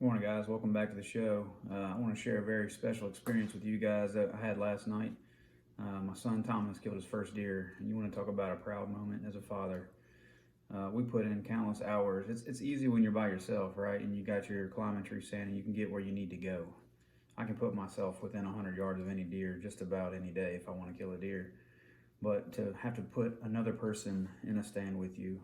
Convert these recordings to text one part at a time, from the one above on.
Good morning, guys. Welcome back to the show. I want to share a very special experience with you guys that I had last night. My son Thomas killed his first deer, and you want to talk about a proud moment as a father. We put in countless hours. It's easy when you're by yourself, right? And you got your climbing tree stand and you can get where you need to go. I can put myself within 100 yards of any deer just about any day if I want to kill a deer. But to have to put another person in a stand with you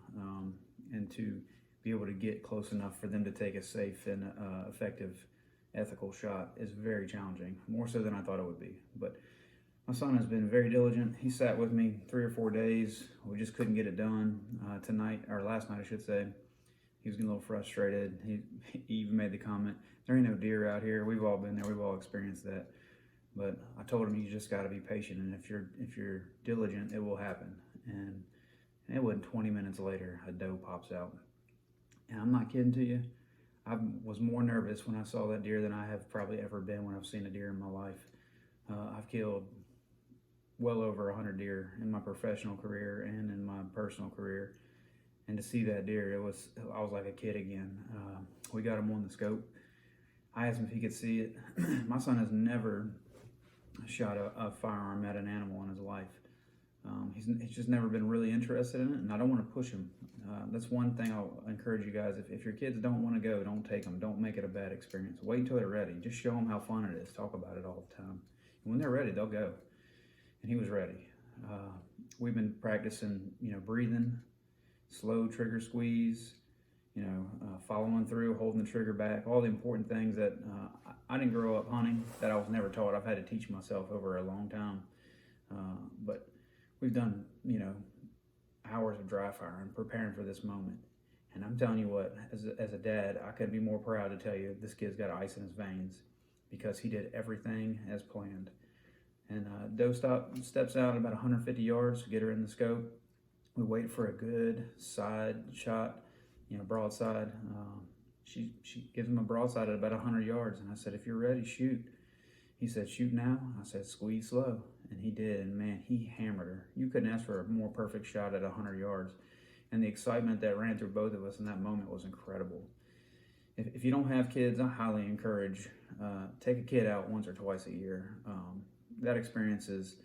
and to be able to get close enough for them to take a safe and effective, ethical shot is very challenging, more so than I thought it would be. But my son has been very diligent. He sat with me 3 or 4 days. We just couldn't get it done tonight, or last night I should say. He was getting a little frustrated. He even made the comment, there ain't no deer out here. We've all been there. We've all experienced that. But I told him, you just got to be patient, and if you're diligent, it will happen. And it wasn't 20 minutes later, a doe pops out. And I'm not kidding to you. I was more nervous when I saw that deer than I have probably ever been when I've seen a deer in my life. I've killed well over 100 deer in my professional career and in my personal career. And to see that deer, I was like a kid again. We got him on the scope. I asked him if he could see it. My son has never shot a firearm at an animal in his life. He's just never been really interested in it, and I don't want to push him. That's one thing I'll encourage you guys. If your kids don't want to go, don't take them. Don't make it a bad experience. Wait until they're ready. Just show them how fun it is. Talk about it all the time. And when they're ready, they'll go. And he was ready. We've been practicing, breathing, slow trigger squeeze, following through, holding the trigger back, all the important things that I didn't grow up hunting, that I was never taught. I've had to teach myself over a long time. But we've done, hours of dry fire and preparing for this moment. And I'm telling you what, as a dad, I couldn't be more proud to tell you this kid's got ice in his veins because he did everything as planned. And doe steps out about 150 yards, get her in the scope. We wait for a good side shot, broadside. She gives him a broadside at about 100 yards. And I said, if you're ready, shoot. He said, shoot now. I said, squeeze slow. And he did, and man, he hammered her. You couldn't ask for a more perfect shot at 100 yards. And the excitement that ran through both of us in that moment was incredible. If you don't have kids, I highly encourage, take a kid out once or twice a year. That experience is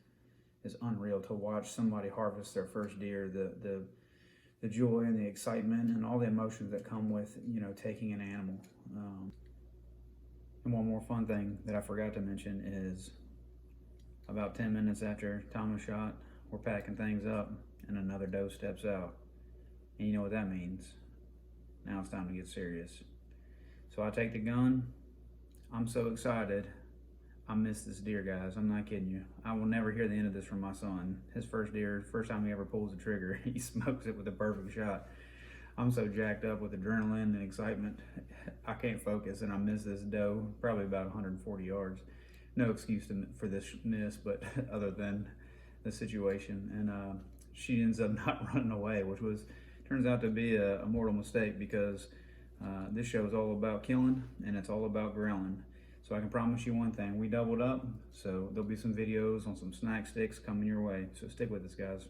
unreal, to watch somebody harvest their first deer, the joy and the excitement and all the emotions that come with, taking an animal. And one more fun thing that I forgot to mention is about 10 minutes after Thomas shot, we're packing things up and another doe steps out. And you know what that means. Now it's time to get serious. So I take the gun. I'm so excited. I miss this deer, guys. I'm not kidding you. I will never hear the end of this from my son. His first deer, first time he ever pulls the trigger, he smokes it with a perfect shot. I'm so jacked up with adrenaline and excitement, I can't focus, and I miss this doe probably about 140 yards. No excuse for this miss, but other than the situation. And she ends up not running away, which turns out to be a mortal mistake, because this show is all about killing and it's all about grilling. So I can promise you one thing, we doubled up, so there'll be some videos on some snack sticks coming your way. So stick with us, guys.